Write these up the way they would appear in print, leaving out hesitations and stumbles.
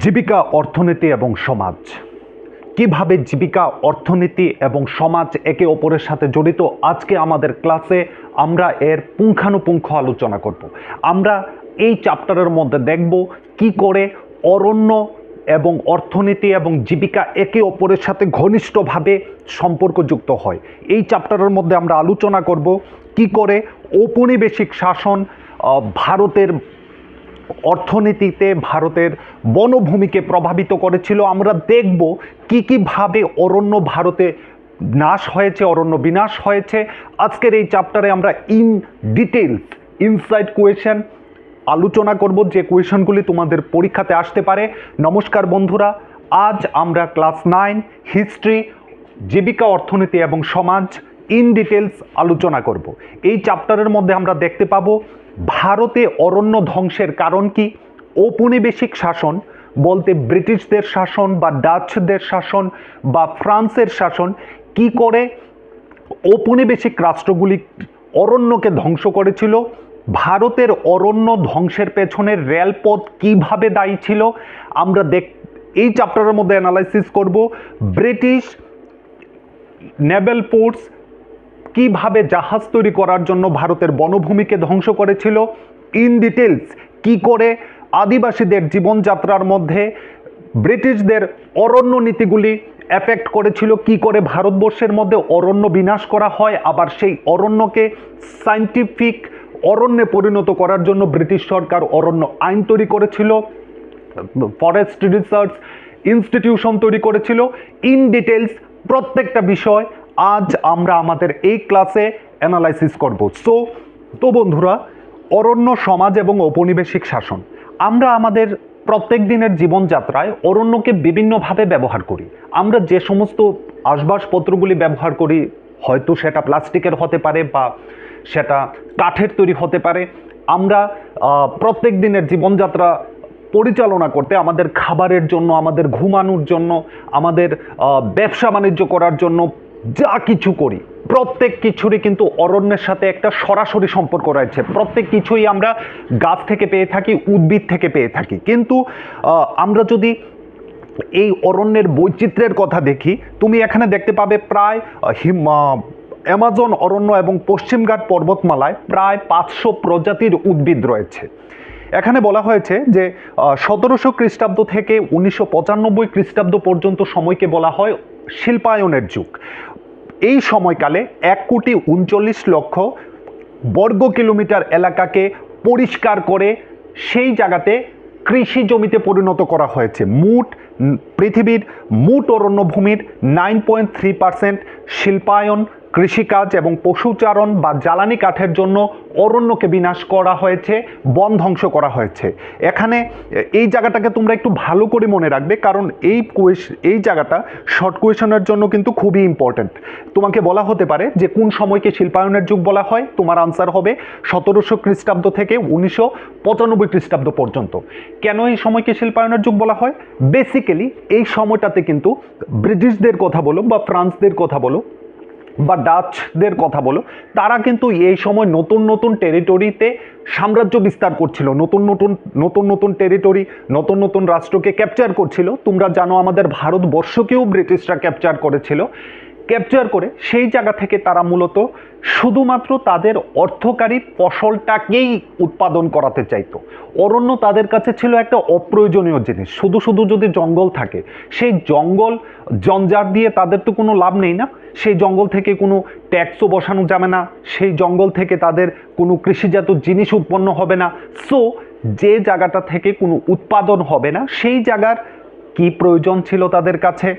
জীবিকা, অর্থনীতি এবং সমাজ। কিভাবে জীবিকা, অর্থনীতি এবং সমাজ একে অপরের সাথে জড়িত, আজকে আমাদের ক্লাসে আমরা এর পুঙ্খানুপুঙ্খ আলোচনা করব। আমরা এই চ্যাপ্টারের মধ্যে দেখব কি করে অরণ্য এবং অর্থনীতি এবং জীবিকা একে অপরের সাথে ঘনিষ্ঠভাবে সম্পর্কযুক্ত হয়। এই চ্যাপ্টারের মধ্যে আমরা আলোচনা করব কি করে ঔপনিবেশিক শাসন ভারতের অর্থনীতিতে, ভারতের বনভূমিকে প্রভাবিত করেছিল। আমরা দেখব কি কিভাবে অরণ্য ভারতে নাশ হয়েছে, অরণ্য বিনাশ হয়েছে। আজকের এই চ্যাপ্টারে আমরা ইন ডিটেলস ইনসাইড কোয়েশ্চেন আলোচনা করব, যে কোয়েশ্চেনগুলি তোমাদের পরীক্ষাতে আসতে পারে। নমস্কার বন্ধুরা, আজ আমরা ক্লাস 9 হিস্ট্রি, জীবিকা, অর্থনীতি এবং সমাজ ইন ডিটেলস আলোচনা করব। এই চ্যাপ্টারের মধ্যে আমরা দেখতে পাবো ভারতে অরণ্য ধ্বংসের কারণ কি, ঔপনিবেশিক শাসন বলতে ব্রিটিশদের শাসন বা ডাচদের শাসন বা ফ্রান্সের শাসন কি করে ঔপনিবেশিক রাষ্ট্রগুলি অরণ্যকে ধ্বংস করেছিল, ভারতের অরণ্য ধ্বংসের পেছনের রেলপথ কিভাবে দায়ী ছিল, আমরা এই চ্যাপ্টারের মধ্যে অ্যানালাইসিস করব। ব্রিটিশ নেভেল ফোর্স কিভাবে জাহাজ তৈরি করার জন্য ভারতের বনভূমিকে ধ্বংস করেছিল, ইন ডিটেলস কি করে আদিবাসীদের জীবনযাত্রার মধ্যে ব্রিটিশদের অরণ্য নীতিগুলি এফেক্ট করেছিল, কি করে ভারতবর্ষের মধ্যে অরণ্য বিনাশ করা হয়, আবার সেই অরণ্যকে সায়েন্টিফিক অরণ্যে পরিণত করার জন্য ব্রিটিশ সরকার অরণ্য আইন তৈরি করেছিল, ফরেস্ট রিসার্চ ইনস্টিটিউশন তৈরি করেছিল। ইন ডিটেলস প্রত্যেকটা বিষয় আজ আমরা আমাদের এই ক্লাসে অ্যানালাইসিস করব। তো বন্ধুরা, অরণ্য, সমাজ এবং ঔপনিবেশিক শাসন। আমরা আমাদের প্রত্যেক দিনের জীবনযাত্রায় অরণ্যকে বিভিন্নভাবে ব্যবহার করি। আমরা যে সমস্ত আসবাবপত্রগুলি ব্যবহার করি, হয়তো সেটা প্লাস্টিকের হতে পারে বা সেটা কাঠের তৈরি হতে পারে। আমরা প্রত্যেক দিনের জীবনযাত্রা পরিচালনা করতে আমাদের খাবারের জন্য, আমাদের ঘুমানোর জন্য, আমাদের ব্যবসা বাণিজ্য করার জন্য যা কিছু করি, প্রত্যেক কিছুরই কিন্তু অরণ্যের সাথে একটা সরাসরি সম্পর্ক রয়েছে। প্রত্যেক কিছুই আমরা গাছ থেকে পেয়ে থাকি, উদ্ভিদ থেকে পেয়ে থাকি। কিন্তু আমরা যদি এই অরণ্যের বৈচিত্র্যের কথা দেখি, তুমি এখানে দেখতে পাবে প্রায় অ্যামাজন অরণ্য এবং পশ্চিমঘাট পর্বতমালায় প্রায় 500 প্রজাতির উদ্ভিদ রয়েছে। এখানে বলা হয়েছে যে 1700 খ্রিস্টাব্দ থেকে 1995 খ্রিস্টাব্দ পর্যন্ত সময়কে বলা হয় শিল্পায়নের যুগ। এই সময়কালে 1,39,00,000 বর্গ কিলোমিটার এলাকাকে পরিষ্কার করে সেই জায়গাতে কৃষি জমিতে পরিণত করা হয়েছে। পৃথিবীর মোট অরণ্যভূমির 9.3% শিল্পায়ন, কৃষিকাজ এবং পশুচারণ বা জ্বালানি কাঠের জন্য অরণ্যকে বিনাশ করা হয়েছে, বন ধ্বংস করা হয়েছে। এখানে এই জায়গাটাকে তোমরা একটু ভালো করে মনে রাখবে, কারণ এই জায়গাটা শর্ট কোয়েশনের জন্য কিন্তু খুবই ইম্পর্ট্যান্ট। তোমাকে বলা হতে পারে যে কোন সময়কে শিল্পায়নের যুগ বলা হয়, তোমার আনসার হবে 1700 খ্রিস্টাব্দ থেকে 1995 খ্রিস্টাব্দ পর্যন্ত। কেন এই সময়কে শিল্পায়নের যুগ বলা হয়? বেসিক্যালি এই সময়টাতে কিন্তু ব্রিটিশদের কথা বলো বা ফ্রান্সদের কথা বলো বা ডাচদের কথা বলো, তারা কিন্তু এই সময় নতুন নতুন টেরিটরিতে সাম্রাজ্য বিস্তার করছিল, নতুন নতুন টেরিটরি, নতুন নতুন রাষ্ট্রকে ক্যাপচার করছিল। তোমরা জানো আমাদের ভারতবর্ষকেও ব্রিটিশরা ক্যাপচার করেছিল। ক্যাপচার করে সেই জায়গা থেকে তারা মূলত শুধুমাত্র তাদের অর্থকারী ফসলটাকেই উৎপাদন করাতে চাইতো। অরণ্য তাদের কাছে ছিল একটা অপ্রয়োজনীয় জিনিস। শুধু শুধু যদি জঙ্গল থাকে, সেই জঙ্গল জঞ্জাট দিয়ে তাদের তো কোনো লাভ নেই না। সেই জঙ্গল থেকে কোনো ট্যাক্সও বসানো যাবে না, সেই জঙ্গল থেকে তাদের কোনো কৃষিজাত জিনিস উৎপন্ন হবে না। সো যে জায়গাটা থেকে কোনো উৎপাদন হবে না, সেই জায়গার কি প্রয়োজন ছিল তাদের কাছে?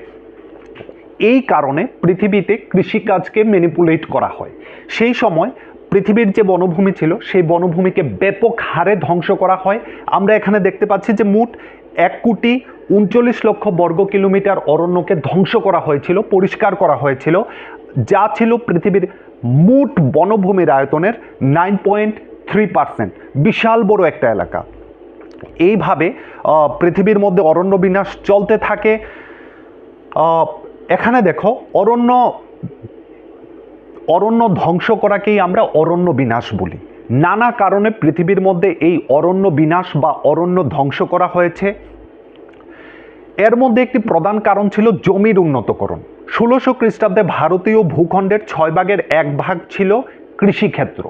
এই কারণে পৃথিবীতে কৃষিকাজকে ম্যানিপুলেট করা হয়। সেই সময় পৃথিবীর যে বনভূমি ছিল, সেই বনভূমিকে ব্যাপক হারে ধ্বংস করা হয়। আমরা এখানে দেখতে পাচ্ছি যে মোট 1,39,00,000 বর্গ কিলোমিটার অরণ্যকে ধ্বংস করা হয়েছিল, পরিষ্কার করা হয়েছিল, যা ছিল পৃথিবীর মোট বনভূমির আয়তনের 9.3%। বিশাল বড় একটা এলাকা। এইভাবে পৃথিবীর মধ্যে অরণ্য বিনাশ চলতে থাকে। এখানে দেখো, অরণ্য ধ্বংস করাকেই আমরা অরণ্য বিনাশ বলি। নানা কারণে পৃথিবীর মধ্যে এই অরণ্য বিনাশ বা অরণ্য ধ্বংস করা হয়েছে। এর মধ্যে একটি প্রধান কারণ ছিল জমির উন্নতকরণ। 1600 খ্রিস্টাব্দে ভারতীয় ভূখণ্ডের 6/1 ছিল কৃষিক্ষেত্র।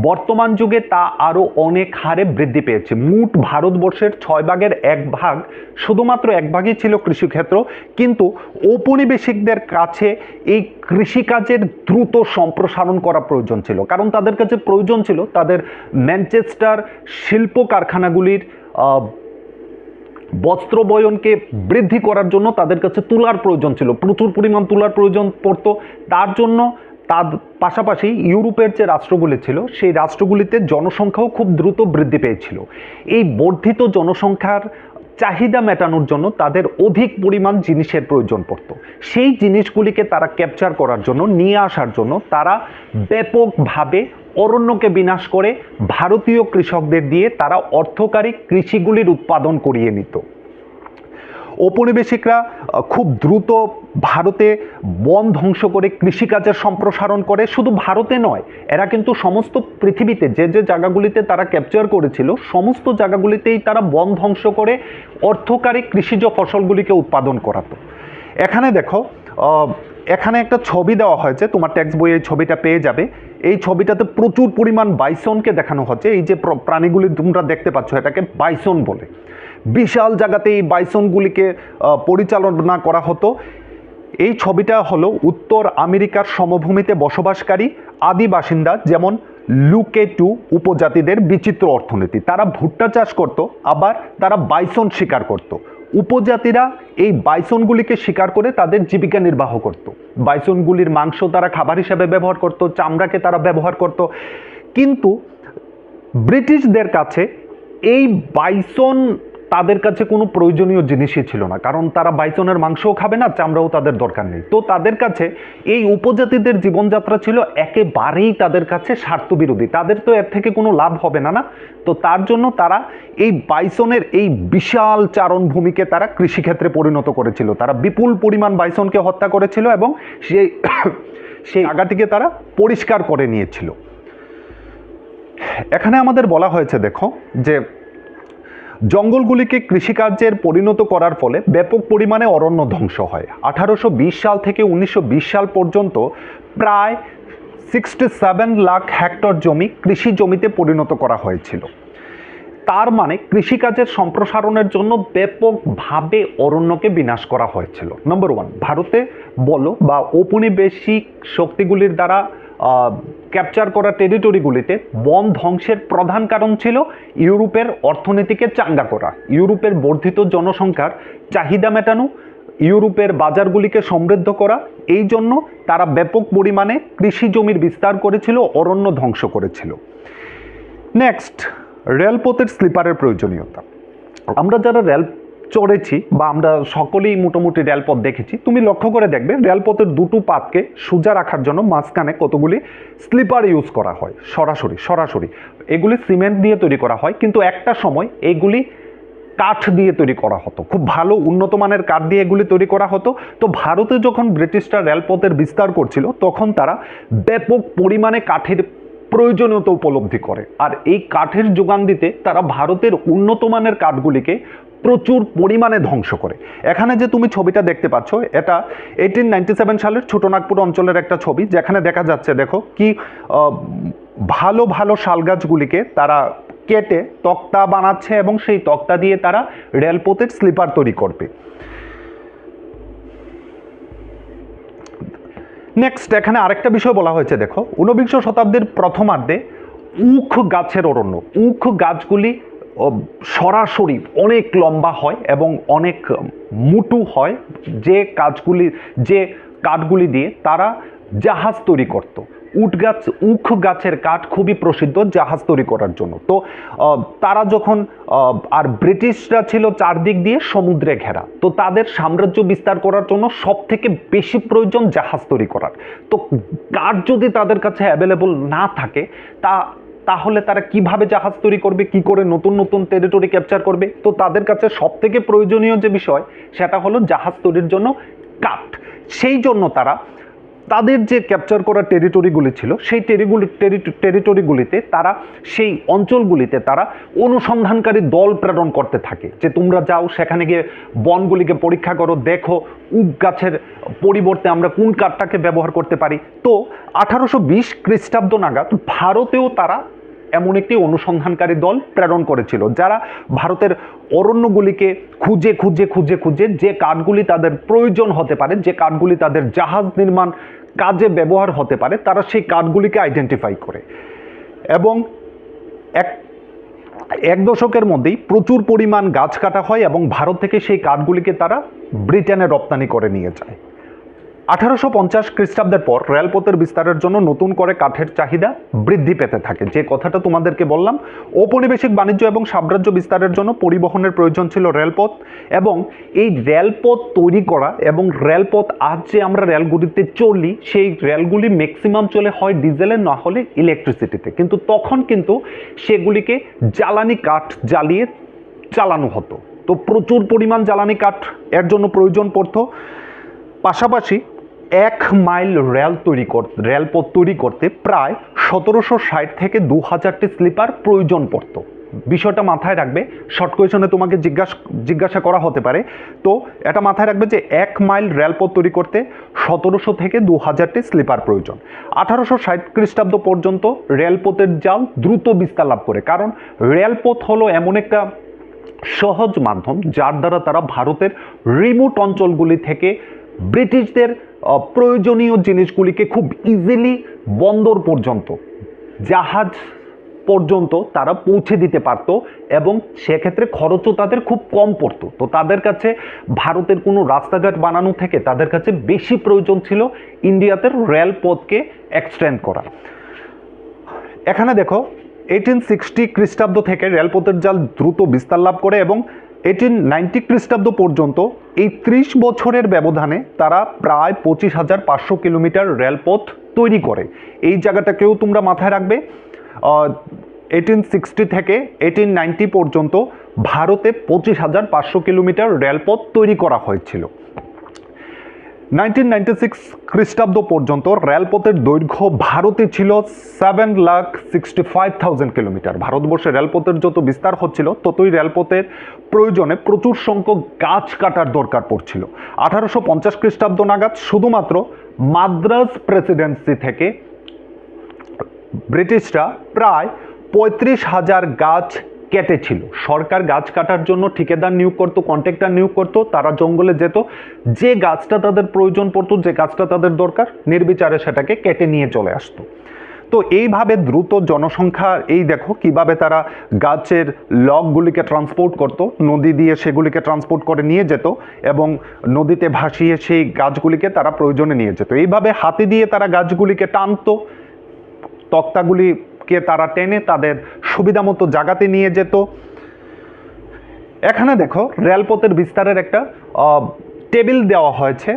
বর্তমান যুগে তা আরও অনেক হারে বৃদ্ধি পেয়েছে। মোট ভারতবর্ষের 6/1 শুধুমাত্র 1 ছিল কৃষিক্ষেত্র, কিন্তু ঔপনিবেশিকদের কাছে এই কৃষিকাজের দ্রুত সম্প্রসারণ করা প্রয়োজন ছিল, কারণ তাদের কাছে প্রয়োজন ছিল তাদের ম্যানচেস্টার শিল্প কারখানাগুলির বস্ত্র বয়নকে বৃদ্ধি করার জন্য তাদের কাছে তুলার প্রয়োজন ছিল, প্রচুর পরিমাণ তুলার প্রয়োজন পড়তো। তার জন্য তার পাশাপাশি ইউরোপের যে রাষ্ট্রগুলি ছিল সেই রাষ্ট্রগুলিতে জনসংখ্যাও খুব দ্রুত বৃদ্ধি পেয়েছিল। এই বর্ধিত জনসংখ্যার চাহিদা মেটানোর জন্য তাদের অধিক পরিমাণ জিনিসের প্রয়োজন পড়ত। সেই জিনিসগুলিকে তারা ক্যাপচার করার জন্য, নিয়ে আসার জন্য তারা ব্যাপকভাবে অরণ্যকে বিনাশ করে ভারতীয় কৃষকদের দিয়ে তারা অর্থকারী কৃষিগুলির উৎপাদন করিয়ে নিত। ঔপনিবেশিকরা খুব দ্রুত ভারতে বন ধ্বংস করে কৃষিকাজের সম্প্রসারণ করে। শুধু ভারতে নয়, এরা কিন্তু সমস্ত পৃথিবীতে যে যে জায়গাগুলিতে তারা ক্যাপচার করেছিল সমস্ত জায়গাগুলিতেই তারা বন ধ্বংস করে অর্থকারী কৃষিজ ফসলগুলিকে উৎপাদন করাতো। এখানে দেখো, এখানে একটা ছবি দেওয়া হয়েছে, তোমার টেক্সট বইয়ে এই ছবিটা পেয়ে যাবে। এই ছবিটাতে প্রচুর পরিমাণ বাইসনকে দেখানো হচ্ছে। এই যে প্রাণীগুলি তোমরা দেখতে পাচ্ছ এটাকে বাইসন বলে। বিশাল জায়গাতে এই বাইসনগুলিকে পরিচালনা করা হতো। এই ছবিটা হলো উত্তর আমেরিকার সমভূমিতে বসবাসকারী আদি বাসিন্দা, যেমন লুকেটু উপজাতিদের বিচিত্র অর্থনীতি। তারা ভুট্টা চাষ করত, আবার তারা বাইসন শিকার করত। উপজাতিরা এই বাইসনগুলিকে শিকার করে তাদের জীবিকা নির্বাহ করত। বাইসনগুলির মাংস তারা খাবার হিসেবে ব্যবহার করত, চামড়াকে তারা ব্যবহার করত। কিন্তু ব্রিটিশদের কাছে এই বাইসন তাদের কাছে কোনো প্রয়োজনীয় জিনিসই ছিল না, কারণ তারা বাইসনের মাংসও খাবে না, চামড়াও তাদের দরকার নেই। তো তাদের কাছে এই উপজাতিদের জীবনযাত্রা ছিল একেবারেই তাদের কাছে স্বার্থবিরোধী। তাদের তো এর থেকে কোনো লাভ হবে না, না? তো তার জন্য তারা এই বাইসনের এই বিশাল চারণভূমিকে তারা কৃষিক্ষেত্রে পরিণত করেছিল। তারা বিপুল পরিমাণ বাইসনকে হত্যা করেছিল এবং সেই জায়গাটিকে তারা পরিষ্কার করে নিয়েছিল। এখানে আমাদের বলা হয়েছে, দেখো, যে জঙ্গলগুলিকে কৃষিকার্যের পরিণত করার ফলে ব্যাপক পরিমাণে অরণ্য ধ্বংস হয়। 1820 সাল থেকে 1920 সাল পর্যন্ত প্রায় 67 লাখ হেক্টর জমি কৃষি জমিতে পরিণত করা হয়েছিল। তার মানে কৃষিকাজের সম্প্রসারণের জন্য ব্যাপকভাবে অরণ্যকে বিনাশ করা হয়েছিল। নম্বর 1, ভারতে বলো বা ঔপনিবেশিক শক্তিগুলির দ্বারা ক্যাপচার করা টেরিটরিগুলিতে বন ধ্বংসের প্রধান কারণ ছিল ইউরোপের অর্থনীতিকে চাঙ্গা করা, ইউরোপের বর্ধিত জনসংখ্যার চাহিদা মেটানো, ইউরোপের বাজারগুলিকে সমৃদ্ধ করা। এই জন্য তারা ব্যাপক পরিমাণে কৃষি জমির বিস্তার করেছিল, অরণ্য ধ্বংস করেছিল। নেক্সট, রেলপথের স্লিপারের প্রয়োজনীয়তা। আমরা যারা রেল চড়েছি বা আমরা সকলেই মোটামুটি রেলপথ দেখেছি, তুমি লক্ষ্য করে দেখবে রেলপথের দুটো পাতকে সোজা রাখার জন্য মাঝখানে কতগুলি স্লিপার ইউজ করা হয়। সরাসরি এগুলি সিমেন্ট দিয়ে তৈরি করা হয়, কিন্তু একটা সময় এইগুলি কাঠ দিয়ে তৈরি করা হতো, খুব ভালো উন্নত মানের কাঠ দিয়ে এগুলি তৈরি করা হতো। তো ভারতে যখন ব্রিটিশরা রেলপথের বিস্তার করছিল তখন তারা ব্যাপক পরিমাণে কাঠের প্রয়োজনীয়তা উপলব্ধি করে, আর এই কাঠের যোগান দিতে তারা ভারতের উন্নত মানের কাঠগুলিকে প্রচুর পরিমাণে ধ্বংস করে। এখানে যে তুমি ছবিটা দেখতে পাচ্ছ, এটা 1897 সালের ছোটনাগপুর অঞ্চলের একটা ছবি, যেখানে দেখা যাচ্ছে, দেখো কি ভালো ভালো শালগাছগুলিকে তারা কেটে তক্তা বানাচ্ছে এবং সেই তক্তা দিয়ে তারা রেলপথের স্লিপার তৈরি করবে। নেক্সট, এখানে আরেকটা বিষয় বলা হয়েছে, দেখো, 19বিংশ শতাব্দীর প্রথমার্ধে উখ গাছের অরণ্য, উখ গাছগুলি সরাসরি অনেক লম্বা হয় এবং অনেক মোটু হয়, যে কাঠগুলি দিয়ে তারা জাহাজ তৈরি করত। উখ গাছের কাঠ খুবই প্রসিদ্ধ জাহাজ তৈরি করার জন্য। তো তারা যখন আর ব্রিটিশরা ছিল চারদিক দিয়ে সমুদ্রে ঘেরা, তো তাদের সাম্রাজ্য বিস্তার করার জন্য সব থেকে বেশি প্রয়োজন জাহাজ তৈরি করার। তো কাঠ যদি তাদের কাছে অ্যাভেলেবল না থাকে তাহলে তারা কিভাবে জাহাজ তৈরি করবে, কি করে নতুন নতুন টেরিটরি ক্যাপচার করবে? তো তাদের কাছে সব থেকে প্রয়োজনীয় যে বিষয় সেটা হলো জাহাজ তৈরির জন্য কাঠ। সেই জন্য তারা তাদের যে ক্যাপচার করা টেরিটরিগুলি ছিল সেই টেরিটরিগুলিতে তারা সেই অঞ্চলগুলিতে তারা অনুসন্ধানকারী দল প্রেরণ করতে থাকে যে তোমরা যাও সেখানে গিয়ে বনগুলিকে পরীক্ষা করো, দেখো উক গাছের পরিবর্তে আমরা কোন কাঠটাকে ব্যবহার করতে পারি। তো 1820 খ্রিস্টাব্দ নাগাদ ভারতেও তারা এমন একটি অনুসন্ধানকারী দল প্রেরণ করেছিল যারা ভারতের অরণ্যগুলিকে খুঁজে খুঁজে খুঁজে খুঁজে যে কাঠগুলি তাদের প্রয়োজন হতে পারে, যে কাঠগুলি তাদের জাহাজ নির্মাণ কাজে ব্যবহার হতে পারে, তারা সেই কাঠগুলিকে আইডেন্টিফাই করে এবং এক দশকের মধ্যেই প্রচুর পরিমাণ গাছ কাটা হয় এবং ভারত থেকে সেই কাঠগুলিকে তারা ব্রিটেনে রপ্তানি করে নিয়ে যায়। 1850 খ্রিস্টাব্দের পর রেলপথের বিস্তারের জন্য নতুন করে কাঠের চাহিদা বৃদ্ধি পেতে থাকে। যে কথাটা তোমাদেরকে বললাম, ঔপনিবেশিক বাণিজ্য এবং সাম্রাজ্য বিস্তারের জন্য পরিবহনের প্রয়োজন ছিল রেলপথ, এবং এই রেলপথ তৈরি করা এবং রেলপথ আজ যে আমরা রেলগুলিতে চলি সেই রেলগুলি ম্যাক্সিমাম চলে হয় ডিজেলে, না হলে ইলেকট্রিসিটিতে, কিন্তু তখন কিন্তু সেগুলিকে জ্বালানি কাঠ জ্বালিয়ে চালানো হতো। তো প্রচুর পরিমাণ জ্বালানি কাঠ এর জন্য প্রয়োজন পড়তো। পাশাপাশি 1 মাইল রেলপথ তৈরি করতে প্রায় 1760 থেকে 2000টি স্লিপার প্রয়োজন পড়তো। বিষয়টা মাথায় রাখবে, শর্ট কোয়েশনে তোমাকে জিজ্ঞাসা করা হতে পারে। তো এটা মাথায় রাখবে যে 1 মাইল রেলপথ তৈরি করতে 1700 থেকে 2000টি স্লিপার প্রয়োজন। 1860 খ্রিস্টাব্দ পর্যন্ত রেলপথের জাল দ্রুত বিস্তার লাভ করে, কারণ রেলপথ হলো এমন একটা সহজ মাধ্যম যার দ্বারা তারা ভারতের রিমোট অঞ্চলগুলি থেকে ব্রিটিশদের প্রয়োজনীয় জিনিসগুলিকে খুব ইজিলি বন্দর পর্যন্ত, জাহাজ পর্যন্ত তারা পৌঁছে দিতে পারত এবং সেক্ষেত্রে খরচও তাদের খুব কম পড়তো। তো তাদের কাছে ভারতের কোনো রাস্তাঘাট বানানো থেকে তাদের কাছে বেশি প্রয়োজন ছিল ইন্ডিয়াতে রেলপথকে এক্সটেন্ড করা। এখানে দেখো 1860 খ্রিস্টাব্দ থেকে রেলপথের জাল দ্রুত বিস্তার লাভ করে এবং 1890 খ্রিস্টাব্দ পর্যন্ত এই 30 বছরের ব্যবধানে তারা প্রায় 25,500 কিলোমিটার রেলপথ তৈরি করে। এই জায়গাটাকেও তোমরা মাথায় রাখবে। 1860 থেকে 1890 পর্যন্ত ভারতে 25,500 কিলোমিটার রেলপথ তৈরি করা হয়েছিল। 1996 খ্রিস্টাব্দ পর্যন্ত রেলপথের দৈর্ঘ্য ভারতে ছিল 7,65,000 কিলোমিটার। ভারতবর্ষে রেলপথের যত বিস্তার হচ্ছিল ততই রেলপথের প্রয়োজনে প্রচুর সংখ্যক গাছ কাটার দরকার পড়ছিল। 1850 খ্রিস্টাব্দ নাগাদ শুধুমাত্র মাদ্রাজ প্রেসিডেন্সি থেকে ব্রিটিশরা প্রায় 35,000 গাছ কেটেছিল। সরকার গাছ কাটার জন্য ঠিকাদার নিয়োগ করতো, কন্ট্রাক্টর নিয়োগ করতো, তারা জঙ্গলে যেত, যে গাছটা তাদের প্রয়োজন পড়তো, যে গাছটা তাদের দরকার, নির্বিচারে সেটাকে কেটে নিয়ে চলে আসতো। তো এইভাবে দ্রুত জনসংখ্যা, এই দেখো কিভাবে তারা গাছের লগগুলিকে ট্রান্সপোর্ট করতো, নদী দিয়ে সেগুলিকে ট্রান্সপোর্ট করে নিয়ে যেত এবং নদীতে ভাসিয়ে সেই গাছগুলিকে তারা প্রয়োজনে নিয়ে যেত। এইভাবে হাতি দিয়ে তারা গাছগুলিকে টানতো, তক্তাগুলিকে তারা টেনে তাদের সুবিধা মতো জায়গাতে নিয়ে যেত। এখানে দেখো রেলপথের বিস্তারের একটা টেবিল দেওয়া হয়েছে।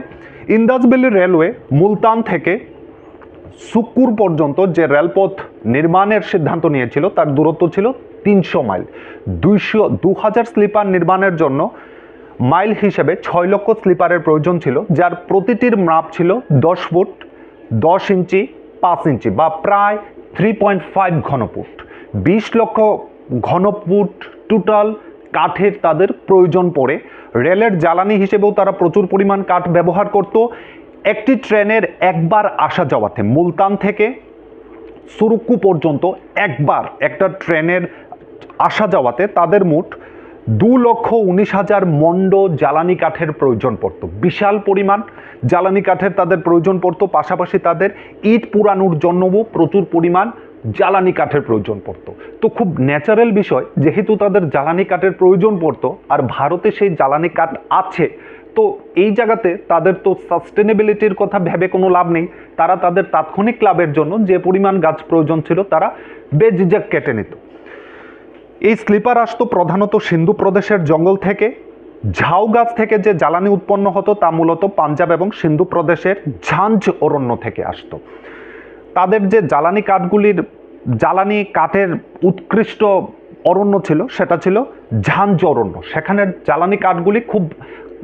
ইন্দাস ভ্যালি রেলওয়ে মুলতান থেকে সুক্কুর পর্যন্ত যে রেলপথ নির্মাণের সিদ্ধান্ত নিয়েছিল তার দূরত্ব ছিল 300 মাইল। 2000 স্লিপার নির্মাণের জন্য মাইল হিসেবে 6 লক্ষ স্লিপারের প্রয়োজন ছিল, যার প্রতিটির মাপ ছিল 10 ফুট 10 ইঞ্চি 5 ইঞ্চি বা প্রায় 3.5 ঘনফুট। 20 লক্ষ ঘনফুট টোটাল কাঠের তাদের প্রয়োজন পড়ে। রেলের জ্বালানি হিসেবেও তারা প্রচুর পরিমাণ কাঠ ব্যবহার করত। একটি ট্রেনের একবার আসা যাওয়াতে মুলতান থেকে সুরুক্কু পর্যন্ত একবার একটা ট্রেনের আসা যাওয়াতে তাদের মোট 2,19,000 মন্ড জ্বালানি কাঠের প্রয়োজন পড়তো। বিশাল পরিমাণ জ্বালানি কাঠের তাদের প্রয়োজন পড়তো। পাশাপাশি তাদের ইট পুরানোর জন্যও প্রচুর পরিমাণ জ্বালানি কাঠের প্রয়োজন পড়তো। তো খুব ন্যাচারাল বিষয়, যেহেতু তাদের জ্বালানি কাঠের প্রয়োজন পড়তো আর ভারতে সেই জ্বালানি কাঠ আছে, তো এই জায়গাতে তাদের তো সাস্টেনেবিলিটির কথা ভেবে কোনো লাভ নেই। তারা তাদের তাৎক্ষণিক লাভের জন্য যে পরিমাণ গাছ প্রয়োজন ছিল তারা বেঝিঝক কেটে নিত। এই স্লিপার আসতো প্রধানত সিন্ধু প্রদেশের জঙ্গল থেকে। ঝাউ গাছ থেকে যে জ্বালানি উৎপন্ন হতো তা মূলত পাঞ্জাব এবং সিন্ধু প্রদেশের ঝাঞ্জ অরণ্য থেকে আসতো। তাদের যে জ্বালানি কাঠের উৎকৃষ্ট অরণ্য ছিল সেটা ছিল ঝাঞ্জ অরণ্য। সেখানে জ্বালানি কাঠগুলি খুব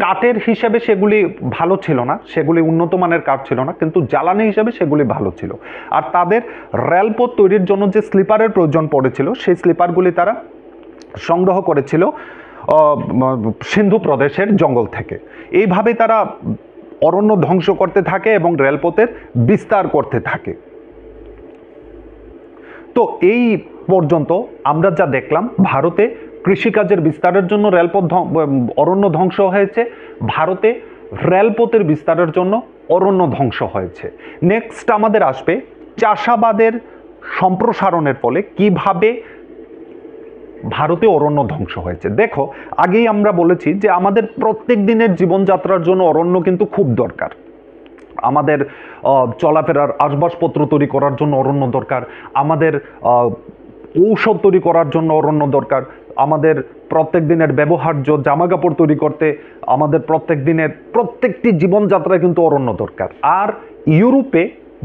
কাঠের হিসেবে সেগুলি ভালো ছিল না, সেগুলি উন্নত মানের কাঠ ছিল না, কিন্তু জ্বালানি হিসেবে সেগুলি ভালো ছিল। আর তাদের রেলপথ তৈরির জন্য যে স্লিপারের প্রয়োজন পড়েছিল সেই স্লিপারগুলি তারা সংগ্রহ করেছিল সিন্ধু প্রদেশের জঙ্গল থেকে। এইভাবে তারা অরণ্য ধ্বংস করতে থাকে এবং রেলপথের বিস্তার করতে থাকে। তো এই পর্যন্ত আমরা যা দেখলাম, ভারতে কৃষিকাজের বিস্তারের জন্য রেলপথ অরণ্য ধ্বংস হয়েছে, ভারতে রেলপথের বিস্তারের জন্য অরণ্য ধ্বংস হয়েছে। নেক্সট আমাদের আসবে চাষাবাদের সম্প্রসারণের ফলে কিভাবে ভারতে অরণ্য ধ্বংস হয়েছে। দেখো, আগেই আমরা বলেছি যে আমাদের প্রত্যেক দিনের জীবনযাত্রার জন্য অরণ্য কিন্তু খুব দরকার। আমাদের চলাফেরার আসবাবপত্র তৈরি করার জন্য অরণ্য দরকার, আমাদের ঔষধ তৈরি করার জন্য অরণ্য দরকার, আমাদের প্রত্যেক দিনের ব্যবহার্য জামাকাপড় তৈরি করতে আমাদের প্রত্যেক দিনের প্রত্যেকটি জীবনযাত্রায় কিন্তু অরণ্য দরকার। আর ইউরোপে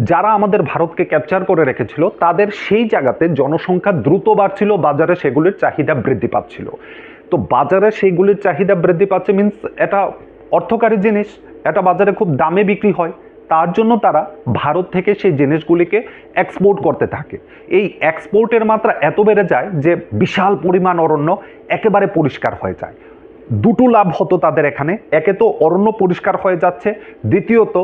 যারা আমাদের ভারতকে ক্যাপচার করে রেখেছিল, তাদের সেই জায়গাতে জনসংখ্যা দ্রুত বাড়ছিল, বাজারে সেগুলির চাহিদা বৃদ্ধি পাচ্ছিল। তো বাজারে সেইগুলির চাহিদা বৃদ্ধি পাচ্ছে মিনস এটা অর্থকারী জিনিস, এটা বাজারে খুব দামে বিক্রি হয়, তার জন্য তারা ভারত থেকে সেই জিনিসগুলিকে এক্সপোর্ট করতে থাকে। এই এক্সপোর্টের মাত্রা এত বেড়ে যায় যে বিশাল পরিমাণ অরণ্য একেবারে পরিষ্কার হয়ে যায়। দুটো লাভ হতো তাদের এখানে, একে তো অরণ্য পরিষ্কার হয়ে যাচ্ছে, দ্বিতীয়ত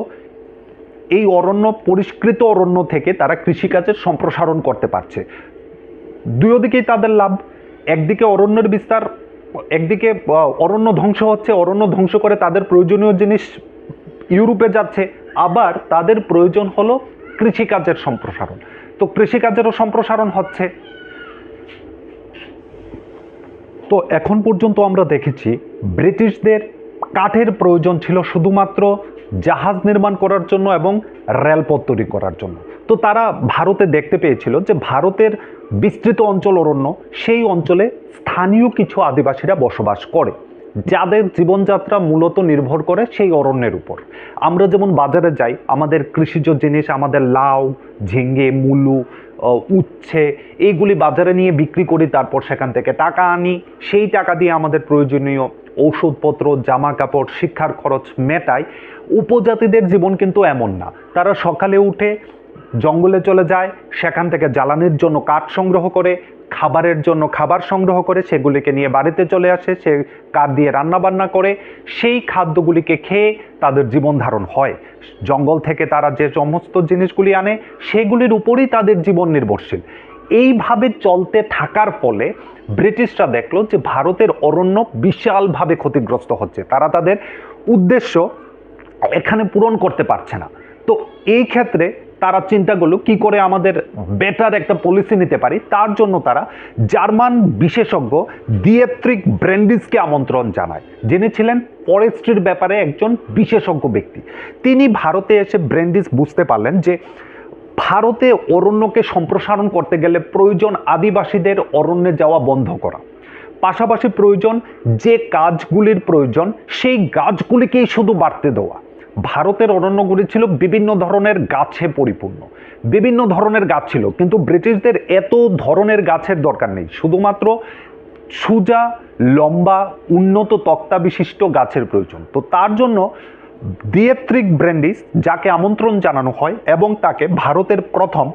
এই অরণ্য পরিষ্কৃত অরণ্য থেকে তারা কৃষিকাজের সম্প্রসারণ করতে পারছে। দুই দিকেই তাদের লাভ। একদিকে অরণ্যের বিস্তার, একদিকে অরণ্য ধ্বংস হচ্ছে, অরণ্য ধ্বংস করে তাদের প্রয়োজনীয় জিনিস ইউরোপে যাচ্ছে, আবার তাদের প্রয়োজন হলো কৃষিকাজের সম্প্রসারণ। তো কৃষিকাজেরও সম্প্রসারণ হচ্ছে। তো এখন পর্যন্ত আমরা দেখেছি ব্রিটিশদের কাঠের প্রয়োজন ছিল শুধুমাত্র জাহাজ নির্মাণ করার জন্য এবং রেলপথ তৈরি করার জন্য। তো তারা ভারতে দেখতে পেয়েছিল যে ভারতের বিস্তৃত অঞ্চল অরণ্য, সেই অঞ্চলে স্থানীয় কিছু আদিবাসীরা বসবাস করে, যাদের জীবনযাত্রা মূলত নির্ভর করে সেই অরণ্যের উপর। আমরা যেমন বাজারে যাই, আমাদের কৃষিজ জিনিস, আমাদের লাউ, ঝিঙ্গে, মূলো, উচ্ছে, এইগুলি বাজারে নিয়ে বিক্রি করি, তারপর সেখান থেকে টাকা আনি, সেই টাকা দিয়ে আমাদের প্রয়োজনীয় ঔষধপত্র, জামা কাপড়, শিক্ষার খরচ মেটায়। উপজাতিদের জীবন কিন্তু এমন না। তারা সকালে উঠে জঙ্গলে চলে যায়, সেখান থেকে জ্বালানির জন্য কাঠ সংগ্রহ করে, খাবারের জন্য খাবার সংগ্রহ করে, সেগুলিকে নিয়ে বাড়িতে চলে আসে, সে কাঠ দিয়ে রান্নাবান্না করে, সেই খাদ্যগুলিকে খেয়ে তাদের জীবন ধারণ হয়। জঙ্গল থেকে তারা যে সমস্ত জিনিসগুলি আনে সেগুলির উপরই তাদের জীবন নির্ভরশীল। এইভাবে চলতে থাকার ফলে ব্রিটিশরা দেখলো যে ভারতের অরণ্য বিশালভাবে ক্ষতিগ্রস্ত হচ্ছে, তারা তাদের উদ্দেশ্য এখানে পূরণ করতে পারছে না। তো এই ক্ষেত্রে তারা চিন্তা করলো কি করে আমাদের বেটার একটা পলিসি নিতে পারি। তার জন্য তারা জার্মান বিশেষজ্ঞ ডিয়েট্রিক ব্রেন্ডিসকে আমন্ত্রণ জানায়, যিনি ছিলেন ফরেস্ট্রির ব্যাপারে একজন বিশেষজ্ঞ ব্যক্তি। তিনি ভারতে এসে ব্রেন্ডিস বুঝতে পারলেন যে ভারতে অরণ্যকে সম্প্রসারণ করতে গেলে প্রয়োজন আদিবাসীদের অরণ্যে যাওয়া বন্ধ করা, পাশাপাশি প্রয়োজন যে গাছগুলির প্রয়োজন সেই গাছগুলিকেই শুধু বাড়তে দেওয়া। ভারতের অরণ্যগুলি ছিল বিভিন্ন ধরনের গাছে পরিপূর্ণ, বিভিন্ন ধরনের গাছ ছিল, কিন্তু ব্রিটিশদের এত ধরনের গাছের দরকার নেই, শুধুমাত্র সোজা লম্বা উন্নত তক্তা বিশিষ্ট গাছের প্রয়োজন। তো তার জন্য ডিয়েট্রিক ব্রেন্ডিস, যাকে আমন্ত্রণ জানানো হয় এবং তাকে ভারতের প্রথম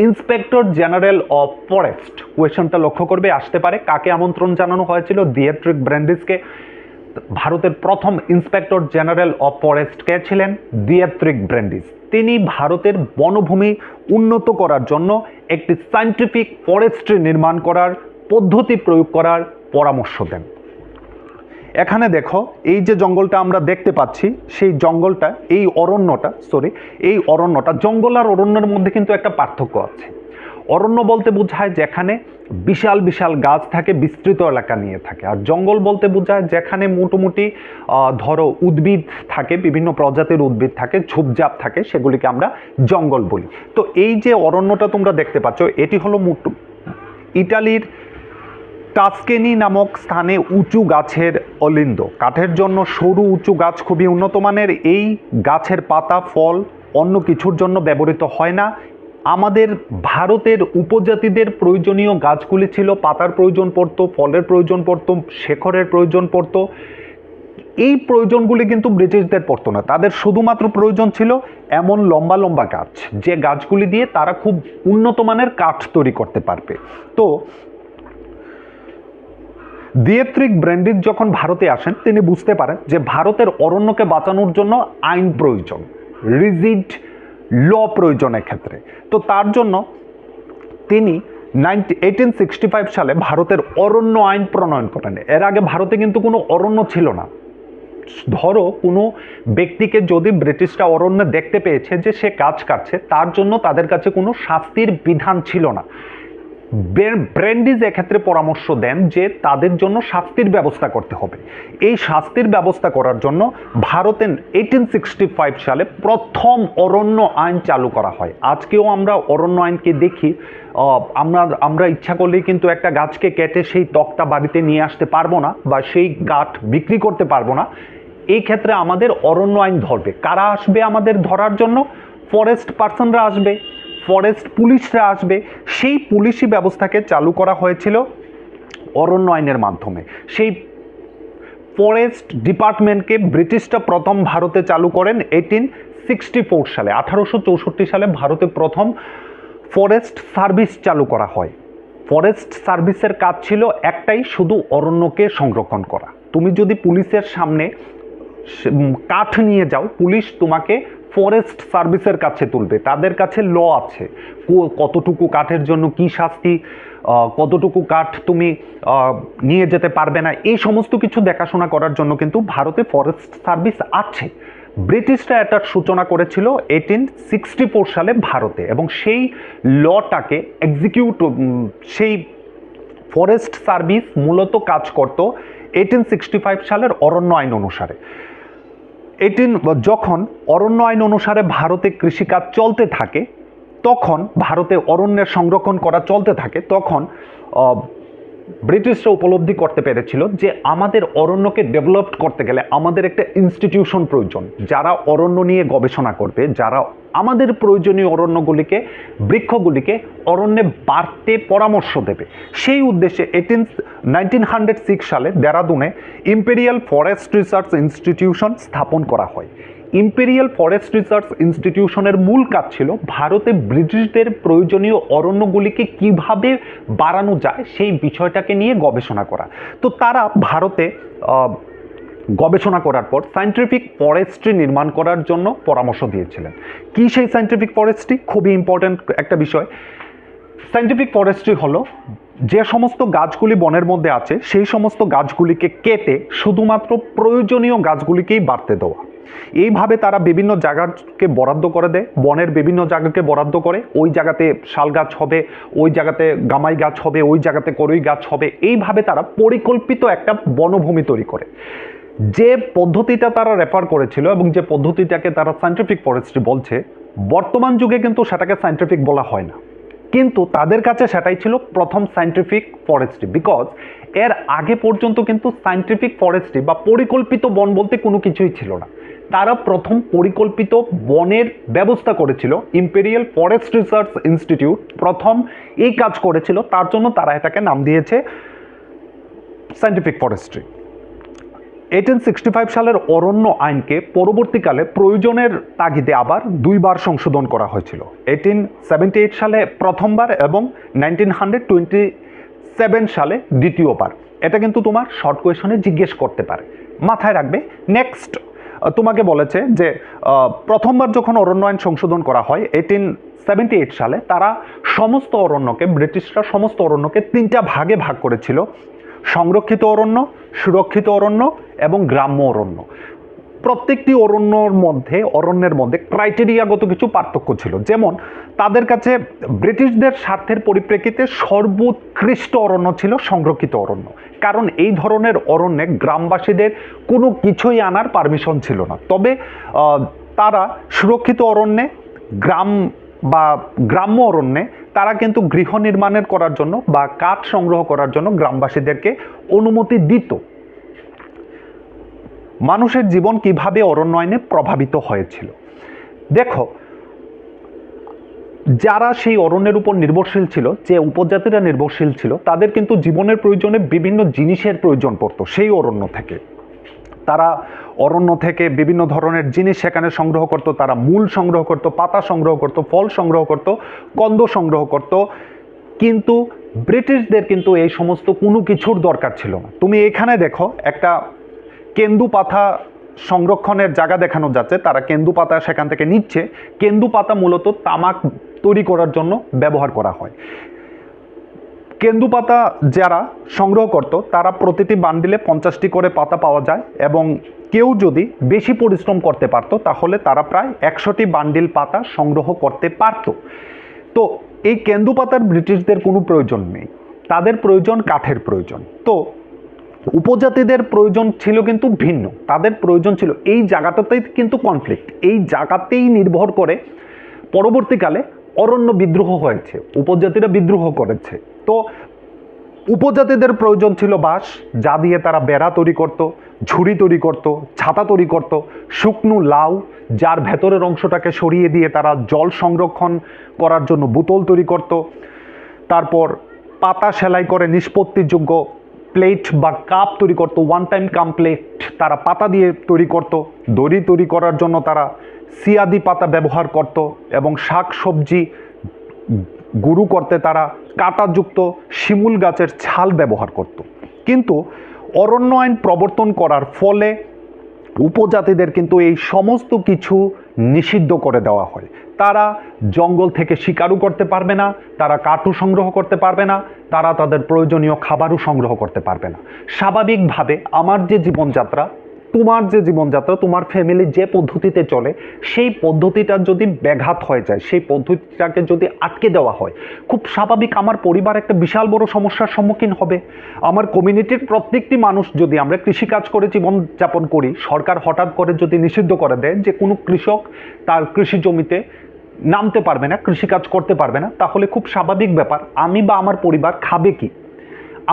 ইন্সপেক্টর জেনারেল অফ ফরেস্ট, কোয়েশনটা লক্ষ্য করবে আসতে পারে, কাকে আমন্ত্রণ জানানো হয়েছিল? ডিয়েট্রিক ব্রেন্ডিসকে। ভারতের প্রথম ইন্সপেক্টর জেনারেল অফ ফরেস্ট কে ছিলেন? ডিয়েট্রিক ব্রেন্ডিস। তিনি ভারতের বনভূমি উন্নত করার জন্য একটি সায়েন্টিফিক ফরেস্ট্রি নির্মাণ করার পদ্ধতি প্রয়োগ করার পরামর্শ দেন। এখানে দেখো, এই যে জঙ্গলটা আমরা দেখতে পাচ্ছি, সেই জঙ্গলটা, এই অরণ্যটা জঙ্গল আর অরণ্যের মধ্যে কিন্তু একটা পার্থক্য আছে। অরণ্য বলতে বোঝায় যেখানে বিশাল বিশাল গাছ থাকে, বিস্তৃত এলাকা নিয়ে থাকে, আর জঙ্গল বলতে বোঝায় যেখানে মোটামুটি ধরো উদ্ভিদ থাকে, বিভিন্ন প্রজাতির উদ্ভিদ থাকে, ঝোপঝাপ থাকে, সেগুলিকে আমরা জঙ্গল বলি। তো এই যে অরণ্যটা তোমরা দেখতে পাচ্ছ, এটি হলো ইটালির টাস্কেনি নামক স্থানে উঁচু গাছের অলিন্দ। কাঠের জন্য সরু উঁচু গাছ খুবই উন্নত মানের। এই গাছের পাতা, ফল অন্য কিছুর জন্য ব্যবহৃত হয় না। আমাদের ভারতের উপজাতিদের প্রয়োজনীয় গাছগুলি ছিল, পাতার প্রয়োজন পড়তো, ফলের প্রয়োজন পড়তো, শেকড়ের প্রয়োজন পড়তো। এই প্রয়োজনগুলি কিন্তু ব্রিটিশদের পড়তো না, তাদের শুধুমাত্র প্রয়োজন ছিল এমন লম্বা লম্বা গাছ, যে গাছগুলি দিয়ে তারা খুব উন্নত মানের কাঠ তৈরি করতে পারবে। তো ডিয়েট্রিক ব্র্যান্ডিজ যখন ভারতে আসেন, তিনি বুঝতে পারেন যে ভারতের অরণ্যকে বাঁচানোর জন্য আইন প্রয়োজন, রিজিড ল প্রয়োজনের ক্ষেত্রে। তো তার জন্য তিনি 1865 সালে ভারতের অরণ্য আইন প্রণয়ন করেন। এর আগে ভারতে কিন্তু কোনো অরণ্য ছিল না। ধরো কোনো ব্যক্তিকে যদি ব্রিটিশরা অরণ্যে দেখতে পেয়েছে যে সে গাছ কাটছে, তার জন্য তাদের কাছে কোনো শাস্তির বিধান ছিল না। ব্র্যান্ডিজ এক্ষেত্রে পরামর্শ দেন যে তাদের জন্য শাস্তির ব্যবস্থা করতে হবে। এই শাস্তির ব্যবস্থা করার জন্য ভারতে 1865 সালে প্রথম অরণ্য আইন চালু করা হয়। আজকেও আমরা অরণ্য আইনকে দেখি, আমরা ইচ্ছা করলেই কিন্তু একটা গাছকে কেটে সেই তক্তা বাড়িতে নিয়ে আসতে পারবো না, বা সেই কাঠ বিক্রি করতে পারবো না। এই ক্ষেত্রে আমাদের অরণ্য আইন ধরবে। কারা আসবে আমাদের ধরার জন্য? ফরেস্ট পার্সনরা আসবে, ফরেস্ট পুলিশরা আসবে। সেই পুলিশি ব্যবস্থাকে চালু করা হয়েছিল অরণ্য আইনের মাধ্যমে। সেই ফরেস্ট ডিপার্টমেন্টকে ব্রিটিশরা প্রথম ভারতে চালু করেন 1864 সালে। 1864 সালে ভারতে প্রথম ফরেস্ট সার্ভিস চালু করা হয়। ফরেস্ট সার্ভিসের কাজ ছিল একটাই, শুধু অরণ্যকে সংরক্ষণ করা। তুমি যদি পুলিশের সামনে কাঠ নিয়ে যাও, পুলিশ তোমাকে ফরেস্ট সার্ভিসের কাছে তুলবে। তাদের কাছে ল আছে, কতটুকু কাঠের জন্য কি শাস্তি, কতটুকু কাঠ তুমি নিয়ে যেতে পারবে না, এই সমস্ত কিছু দেখাশোনা করার জন্য কিন্তু ভারতে ফরেস্ট সার্ভিস আছে। ব্রিটিশরা এটার সূচনা করেছিল 1864 সালে ভারতে, এবং সেই লটাকে সেই ফরেস্ট সার্ভিস মূলত কাজ করত 1865 সালের অরণ্য আইন অনুসারে। যখন অরণ্য আইন অনুসারে ভারতে কৃষিকাজ চলতে থাকে, তখন ভারতে অরণ্যের সংরক্ষণ করা চলতে থাকে, তখন ব্রিটিশরা উপলব্ধি করতে পেরেছিল যে আমাদের অরণ্যকে ডেভেলপ করতে গেলে আমাদের একটা ইনস্টিটিউশন প্রয়োজন, যারা অরণ্য নিয়ে গবেষণা করবে, যারা আমাদের প্রয়োজনীয় অরণ্যগুলিকে, বৃক্ষগুলিকে অরণ্যে বাড়তে পরামর্শ দেবে। সেই উদ্দেশ্যে 1906 সালে দেরাদুনে ইম্পেরিয়াল ফরেস্ট রিসার্চ ইনস্টিটিউশন স্থাপন করা হয়। ইম্পেরিয়াল ফরেস্ট রিসার্চ ইনস্টিটিউশনের মূল কাজ ছিল ভারতে ব্রিটিশদের প্রয়োজনীয় অরণ্যগুলিকে কিভাবে বাড়ানো যায় সেই বিষয়টাকে নিয়ে গবেষণা করা। তো তারা ভারতে গবেষণা করার পর সায়েন্টিফিক ফরেস্ট্রি নির্মাণ করার জন্য পরামর্শ দিয়েছিলেন। কি সেই সায়েন্টিফিক ফরেস্ট্রি? খুবই ইম্পর্ট্যান্ট একটা বিষয়। সায়েন্টিফিক ফরেস্ট্রি হলো যে সমস্ত গাছগুলি বনের মধ্যে আছে সেই সমস্ত গাছগুলিকে কেটে শুধুমাত্র প্রয়োজনীয় গাছগুলিকেই বাড়তে দেওয়া। এইভাবে তারা বিভিন্ন জায়গাকে বরাদ্দ করে দেয়, বনের বিভিন্ন জায়গাকে বরাদ্দ করে, ওই জায়গাতে শাল গাছ হবে, ওই জায়গাতে গামাই গাছ হবে, ওই জায়গাতে করই গাছ হবে। এইভাবে তারা পরিকল্পিত একটা বনভূমি তৈরি করে। যে পদ্ধতিটা তারা রেফার করেছিল এবং যে পদ্ধতিটাকে তারা সায়েন্টিফিক ফরেস্ট্রি বলছে, বর্তমান যুগে কিন্তু সেটাকে সায়েন্টিফিক বলা হয় না, কিন্তু তাদের কাছে সেটাই ছিল প্রথম সায়েন্টিফিক ফরেস্ট্রি। বিকজ এর আগে পর্যন্ত কিন্তু সায়েন্টিফিক ফরেস্ট্রি বা পরিকল্পিত বন বলতে কোনো কিছুই ছিল না। তারা প্রথম পরিকল্পিত বনের ব্যবস্থা করেছিল। ইম্পেরিয়াল ফরেস্ট রিসার্চ ইনস্টিটিউট প্রথম এই কাজ করেছিল, তার জন্য তারা এটাকে নাম দিয়েছে সায়েন্টিফিক ফরেস্ট্রি। 1865 সালের অরণ্য আইনকে পরবর্তীকালে প্রয়োজনের তাগিদে আবার দুইবার সংশোধন করা হয়েছিল। 1878 সালে প্রথমবার এবং 1927 সালে দ্বিতীয়বার। এটা কিন্তু তোমার শর্ট কোয়েশনে জিজ্ঞেস করতে পারে, মাথায় রাখবে। নেক্সট তোমাকে বলেছে যে প্রথমবার যখন অরণ্য আইন সংশোধন করা হয় 1878 সালে, তারা সমস্ত অরণ্যকে, ব্রিটিশরা সমস্ত অরণ্যকে তিনটা ভাগে ভাগ করেছিল: সংরক্ষিত অরণ্য, সুরক্ষিত অরণ্য এবং গ্রাম্য অরণ্য। প্রত্যেকটি অরণ্যের মধ্যে ক্রাইটেরিয়াগত কিছু পার্থক্য ছিল। যেমন তাদের কাছে ব্রিটিশদের স্বার্থের পরিপ্রেক্ষিতে সর্বোৎকৃষ্ট অরণ্য ছিল সংরক্ষিত অরণ্য, কারণ এই ধরনের অরণ্যে গ্রামবাসীদের কোনো কিছুই আনার পারমিশন ছিল না। তবে তারা সুরক্ষিত অরণ্যে, গ্রাম্য অরণ্যে তারা কিন্তু গৃহ নির্মাণের করার জন্য বা কাঠ সংগ্রহ করার জন্য গ্রামবাসীদেরকে অনুমতি দিত। মানুষের জীবন কিভাবে অরণ্য আইনে প্রভাবিত হয়েছিল দেখো। যারা সেই অরণ্যের উপর নির্ভরশীল ছিল, যে উপজাতিরা নির্ভরশীল ছিল, তাদের কিন্তু জীবনের প্রয়োজনে বিভিন্ন জিনিসের প্রয়োজন পড়তো সেই অরণ্য থেকে। তারা অরণ্য থেকে বিভিন্ন ধরনের জিনিস সেখানে সংগ্রহ করত, তারা মূল সংগ্রহ করত, পাতা সংগ্রহ করত, ফল সংগ্রহ করত, কন্দ সংগ্রহ করত। কিন্তু ব্রিটিশদের কিন্তু এই সমস্ত কোনো কিছুর দরকার ছিল না। তুমি এখানে দেখো একটা কেন্দু পাতা সংরক্ষণের জায়গা দেখানো যাচ্ছে, তারা কেন্দু পাতা সেখান থেকে নিচ্ছে। কেন্দু পাতা মূলত তামাক তৈরি করার জন্য ব্যবহার করা হয়। কেন্দু পাতা যারা সংগ্রহ করত, তারা প্রতিটি বান্ডিলে 50টি করে পাতা পাওয়া যায়, এবং কেউ যদি বেশি পরিশ্রম করতে পারত তাহলে তারা প্রায় 100টি বান্ডিল পাতা সংগ্রহ করতে পারত। তো এই কেন্দু পাতার ব্রিটিশদের কোনো প্রয়োজন নেই, তাদের প্রয়োজন কাঠের প্রয়োজন। তো উপজাতিদের প্রয়োজন ছিল কিন্তু ভিন্ন, তাদের প্রয়োজন ছিল এই জায়গাটাতেই কিন্তু কনফ্লিক্ট, এই জায়গাতেই নির্ভর করে পরবর্তীকালে অরণ্য বিদ্রোহ হয়েছে, উপজাতিরা বিদ্রোহ করেছে। তো উপজাতিদের প্রয়োজন ছিল বাঁশ, যা দিয়ে তারা বেড়া তৈরি করত, ঝুড়ি তৈরি করত, ছাতা তৈরি করত, শুকনো লাউ যার ভেতরের অংশটাকে সরিয়ে দিয়ে তারা জল সংরক্ষণ করার জন্য বোতল তৈরি করত। তারপর পাতা সেলাই করে নিষ্পত্তিযোগ্য প্লেট বা কাপ তৈরি করতো, ওয়ান টাইম কাম প্লেট তারা পাতা দিয়ে তৈরি করত। দড়ি তৈরি করার জন্য তারা সিয়াদি পাতা ব্যবহার করত, এবং শাক সবজি গুঁড়ো করতে তারা কাঁটাযুক্ত শিমুল গাছের ছাল ব্যবহার করত। কিন্তু অরণ্য আইন প্রবর্তন করার ফলে উপজাতিদের কিন্তু এই সমস্ত কিছু নিষিদ্ধ করে দেওয়া হয়। তারা জঙ্গল থেকে শিকারও করতে পারবে না, তারা কাঠও সংগ্রহ করতে পারবে না, তারা তাদের প্রয়োজনীয় খাবারও সংগ্রহ করতে পারবে না। স্বাভাবিকভাবে আমার যে জীবনযাত্রা, তোমার যে জীবনযাত্রা, তোমার ফ্যামিলি যে পদ্ধতিতে চলে, সেই পদ্ধতিটা যদি ব্যাঘাত হয়ে যায়, সেই পদ্ধতিটাকে যদি আটকে দেওয়া হয়, খুব স্বাভাবিক আমার পরিবার একটা বিশাল বড় সমস্যার সম্মুখীন হবে। আমার কমিউনিটির প্রত্যেকটি মানুষ, যদি আমরা কৃষিকাজ করে জীবনযাপন করি, সরকার হঠাৎ করে যদি নিষিদ্ধ করে দেয় যে কোনো কৃষক তার কৃষি জমিতে নামতে পারবে না, কৃষিকাজ করতে পারবে না, তাহলে খুব স্বাভাবিক ব্যাপার আমি বা আমার পরিবার খাবে কি,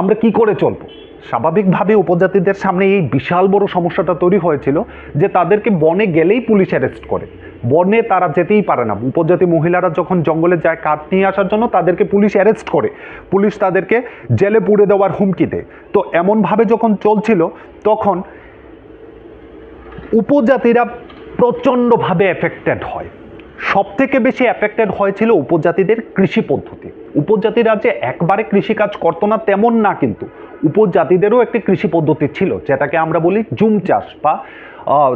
আমরা কি করে চলবো? স্বাভাবিকভাবে উপজাতিদের সামনে এই বিশাল বড় সমস্যাটা তৈরি হয়েছিল যে তাদেরকে বনে গেলেই পুলিশ অ্যারেস্ট করে, বনে তারা যেতেই পারে না। উপজাতি মহিলারা যখন জঙ্গলে যায় কাঠ নিয়ে আসার জন্য, তাদেরকে পুলিশ অ্যারেস্ট করে, পুলিশ তাদেরকে জেলে পুড়ে দেওয়ার হুমকি দেয়। তো এমনভাবে যখন চলছিল, তখন উপজাতিরা প্রচণ্ডভাবে এফেক্টেড হয়। সব থেকে বেশি এফেক্টেড হয়েছিল উপজাতিদের কৃষি পদ্ধতি। উপজাতিরা যে একবারে কৃষিকাজ করতো না তেমন না, কিন্তু উপজাতিদেরও একটি কৃষি পদ্ধতি ছিল, যেটাকে আমরা বলি জুম চাষ বা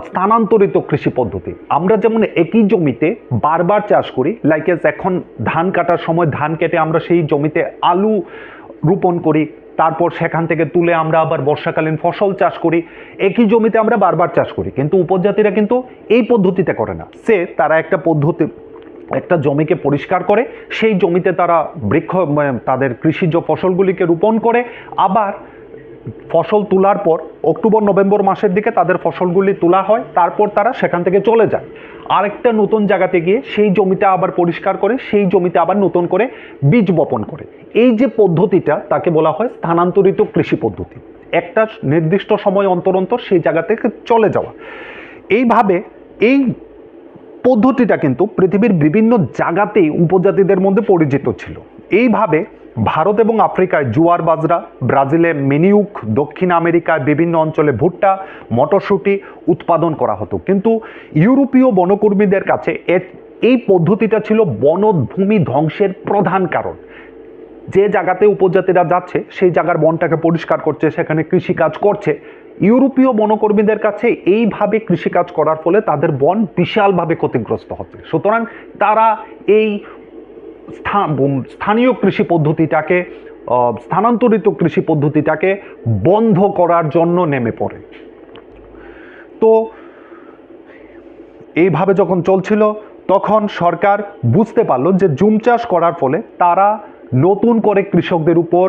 স্থানান্তরিত কৃষি পদ্ধতি। আমরা যেমন একই জমিতে বারবার চাষ করি, লাইক এখন ধান কাটার সময় ধান কেটে আমরা সেই জমিতে আলু রোপণ করি, তারপর সেখান থেকে তুলে আমরা আবার বর্ষাকালীন ফসল চাষ করি, একই জমিতে আমরা বারবার চাষ করি। কিন্তু উপজাতিরা কিন্তু এই পদ্ধতিতে করে না। তারা একটা জমিকে পরিষ্কার করে সেই জমিতে তারা তাদের কৃষিজ ফসলগুলিকে রোপণ করে, আবার ফসল তোলার পর অক্টোবর নভেম্বর মাসের দিকে তাদের ফসলগুলি তোলা হয়, তারপর তারা সেখান থেকে চলে যায় আরেকটা নতুন জায়গাতে গিয়ে সেই জমিটা আবার পরিষ্কার করে সেই জমিতে আবার নতুন করে বীজ বপন করে। এই যে পদ্ধতিটা, তাকে বলা হয় স্থানান্তরিত কৃষি পদ্ধতি। একটা নির্দিষ্ট সময় অন্তর অন্তর সেই জায়গা থেকে চলে যাওয়া। এইভাবে এই পদ্ধতিটা কিন্তু পৃথিবীর বিভিন্ন জায়গাতেই উপজাতিদের মধ্যে পরিচিত ছিল। এইভাবে ভারত এবং আফ্রিকায় জোয়ার বাজরা, ব্রাজিলে মেনিউক, দক্ষিণ আমেরিকায় বিভিন্ন অঞ্চলে ভুট্টা, মটরশুঁটি উৎপাদন করা হতো। কিন্তু ইউরোপীয় বনকর্মীদের কাছে এই পদ্ধতিটা ছিল বনভূমি ধ্বংসের প্রধান কারণ। যে জায়গাতে উপজাতিরা যাচ্ছে সেই জায়গার বনটাকে পরিষ্কার করছে, সেখানে কৃষিকাজ করছে, ইউরোপীয় বনকর্মীদের কাছে এইভাবে কৃষিকাজ করার ফলে তাদের বন বিশালভাবে ক্ষতিগ্রস্ত হচ্ছে। সুতরাং তারা এই স্থানীয় কৃষি পদ্ধতিটাকে, স্থানান্তরিত কৃষি পদ্ধতিটাকে বন্ধ করার জন্য নেমে পড়ে। তো এইভাবে যখন চলছিল, তখন সরকার বুঝতে পারলো যে জুম চাষ করার ফলে তারা নতুন করে কৃষকদের উপর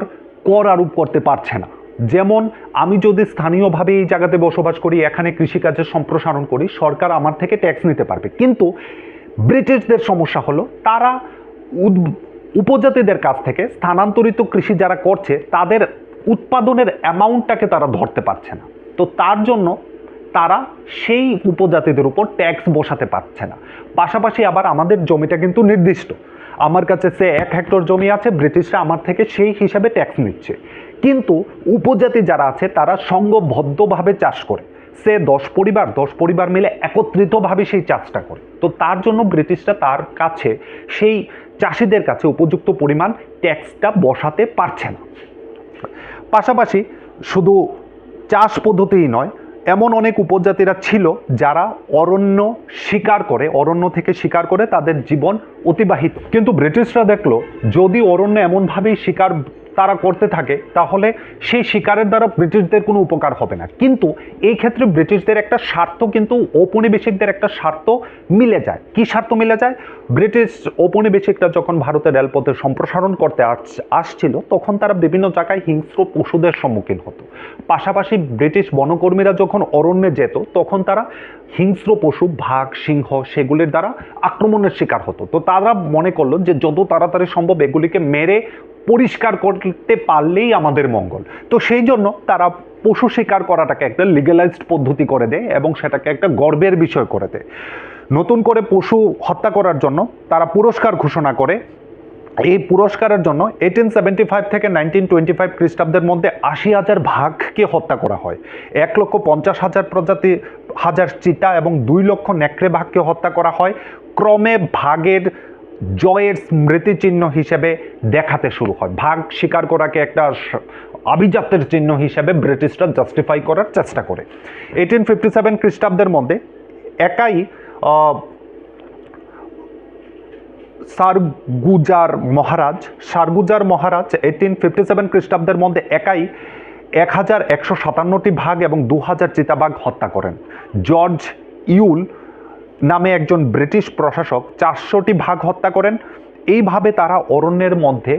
কর আরোপ করতে পারছে না। যেমন আমি যদি স্থানীয়ভাবে এই জায়গাতে বসবাস করি, এখানে কৃষিকাজের সম্প্রসারণ করি, সরকার আমার থেকে ট্যাক্স নিতে পারবে। কিন্তু ব্রিটিশদের সমস্যা হলো, তারা উপজাতিদের কাছ থেকে স্থানান্তরিত কৃষি যারা করছে তাদের উৎপাদনের অ্যামাউন্টটাকে তারা ধরতে পারছে না। তো তার জন্য তারা সেই উপজাতিদের উপর ট্যাক্স বসাতে পারছে না। পাশাপাশি আবার আমাদের জমিটা কিন্তু নির্দিষ্ট, আমার কাছে সে 1 হেক্টর জমি আছে, ব্রিটিশরা আমার থেকে সেই হিসাবে ট্যাক্স নিচ্ছে। কিন্তু উপজাতি যারা আছে তারা সংঘবদ্ধভাবে চাষ করে, সে 10 পরিবার মিলে একত্রিতভাবে সেই চাষটা করে। তো তার জন্য ব্রিটিশরা তার কাছে সেই চাষিদের কাছে উপযুক্ত পরিমাণ ট্যাক্সটা বসাতে পারছে না। পাশাপাশি শুধু চাষ পদ্ধতিই নয়, এমন অনেক উপজাতিরা ছিল যারা অরণ্য থেকে শিকার করে তাদের জীবন অতিবাহিত। কিন্তু ব্রিটিশরা দেখলো যদি অরণ্য এমনভাবেই শিকার তারা করতে থাকে তাহলে সেই শিকারের দ্বারা ব্রিটিশদের কোনো উপকার হবে না। কিন্তু এই ক্ষেত্রে ব্রিটিশদের একটা স্বার্থ, কিন্তু ঔপনিবেশিকদের একটা স্বার্থ মিলে যায়। কি স্বার্থ মিলে যায়? ব্রিটিশ ঔপনিবেশিকরা যখন ভারতের রেলপথের সম্প্রসারণ করতে আসছিল তখন তারা বিভিন্ন জায়গায় হিংস্র পশুদের সম্মুখীন হতো। পাশাপাশি ব্রিটিশ বনকর্মীরা যখন অরণ্যে যেত তখন তারা হিংস্র পশু, বাঘ, সিংহ সেগুলির দ্বারা আক্রমণের শিকার হতো। তো তারা মনে করলো যে যত তাড়াতাড়ি সম্ভব এগুলিকে মেরে পরিষ্কার করতে পারলেই আমাদের মঙ্গল। তো সেই জন্য তারা পশু শিকার করাটাকে একটা লিগ্যালাইজড পদ্ধতি করে দেয় এবং সেটাকে একটা গর্বের বিষয় করে দেয়। নতুন করে পশু হত্যা করার জন্য তারা পুরস্কার ঘোষণা করে। এই পুরস্কারের জন্য 1875 থেকে 1925 খ্রিস্টাব্দের মধ্যে 80,000 বাঘকে হত্যা করা হয়, 1,50,000 চিতা এবং 2 লক্ষ নেকড়ে বাঘকে হত্যা করা হয়। ক্রমে ভাগের জয়ের স্মৃতিচিহ্ন হিসেবে দেখাতে শুরু হয়। ভাগ শিকার করাকে একটা আভিজাত্যের চিহ্ন হিসেবে ব্রিটিশরা জাস্টিফাই করার চেষ্টা করে। 1857 খ্রিস্টাব্দের মধ্যে একাই সারগুজার মহারাজ 1857 খ্রিস্টাব্দের মধ্যে একাই 1,157টি বাঘ এবং 2,000 চিতাবাঘ হত্যা করেন। জর্জ ইউল নামে একজন ব্রিটিশ প্রশাসক 400টি বাঘ হত্যা করেন। এইভাবে তারা অরণ্যের মধ্যে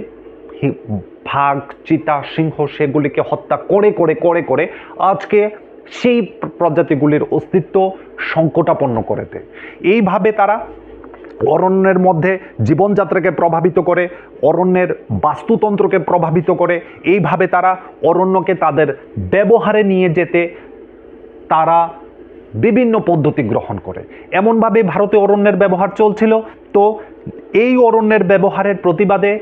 বাঘ, চিতা, সিংহ সেগুলিকে হত্যা করে আজকে সেই প্রজাতিগুলির অস্তিত্ব সংকটাপন্ন করে দেয়। এইভাবে তারা অরণ্যের মধ্যে জীবনযাত্রাকে প্রভাবিত করে, অরণ্যের বাস্তুতন্ত্রকে প্রভাবিত করে। এইভাবে তারা অরণ্যকে তাদের ব্যবহারে নিয়ে যেতে তারা বিভিন্ন পদ্ধতি গ্রহণ করে। এমনভাবে ভারতে অরণ্যের ব্যবহার চলছিল। তো এই অরণ্যের ব্যবহারের প্রতিবাদে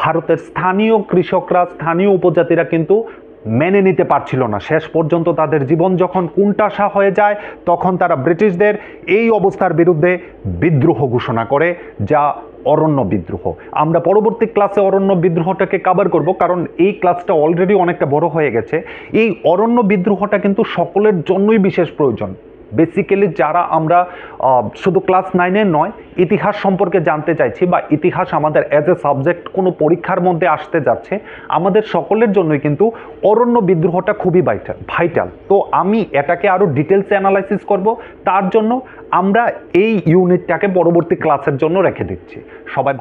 ভারতের স্থানীয় কৃষকরা, স্থানীয় উপজাতিরা কিন্তু মেনে নিতে পারছিল না। শেষ পর্যন্ত তাদের জীবন যখন কুণ্ঠাসা হয়ে যায় তখন তারা ব্রিটিশদের এই অবস্থার বিরুদ্ধে বিদ্রোহ ঘোষণা করে, যা অরণ্য বিদ্রোহ। আমরা পরবর্তী ক্লাসে অরণ্য বিদ্রোহটাকে কভার করব, কারণ এই ক্লাসটা অলরেডি অনেকটা বড় হয়ে গেছে। এই অরণ্য বিদ্রোহটা কিন্তু সকলের জন্যই বিশেষ প্রয়োজন। বেসিক্যালি যারা আমরা শুধু ক্লাস 9-এ নয়, ইতিহাস সম্পর্কে জানতে চাইছি বা ইতিহাস আমাদের অ্যাজ এ সাবজেক্ট কোনো পরীক্ষার মধ্যে আসতে যাচ্ছে, আমাদের সকলের জন্যই কিন্তু অরণ্য বিদ্রোহটা খুবই ভাইটাল। তো আমি এটাকে আরও ডিটেলসে অ্যানালাইসিস করব, তার জন্য আমরা এই ইউনিটটাকে পরবর্তী ক্লাসের জন্য রেখে দিচ্ছি। সবাই